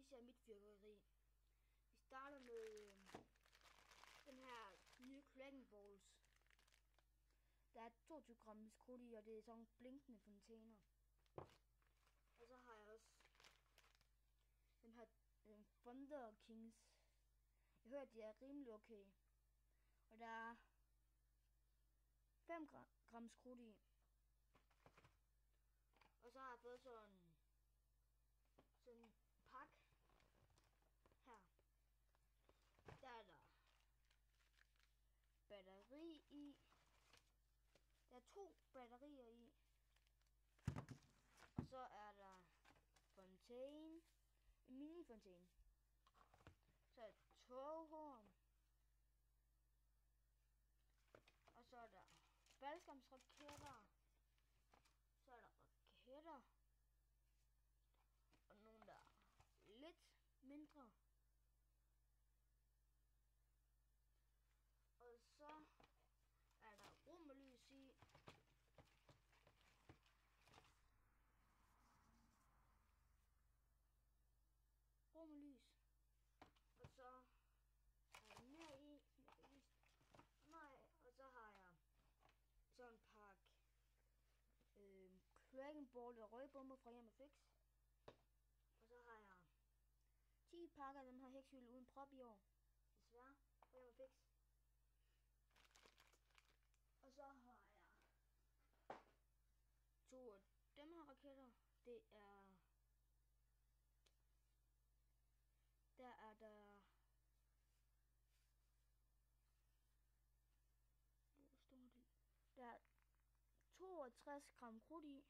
vise jer mit fyrværkeri. Vi starter med den her nye Cracking Balls. Der er 22 gram krudt i, og det er sådan blinkende fontæner. Og så har jeg også den her Thunder Kings. Jeg hører, at de er rimelig okay. Og der er 5 gram krudt i. Og så har jeg fået sådan en pakke her. Der er der batteri i. Der er 2 batterier i. Og så er der fontæne. En mini fontæne. Så er der toghorn. Og så er der faldskærmsraketter. Så er der raketter. Og nogle der er lidt mindre. Og så er der romerlys i. Romerlys. Og så er der mere i. Og så har jeg sådan en pakke Cracking Ball og røgbomber fra Hjem & Fix. Og så har jeg 10 pakker af den her hekshylde uden prop i år. Desværre fra Hjem & Fix. Og så har jeg 2 af dem her raketter. Det er... Der er der... Hvor står det? Der er 62 gram krudt i.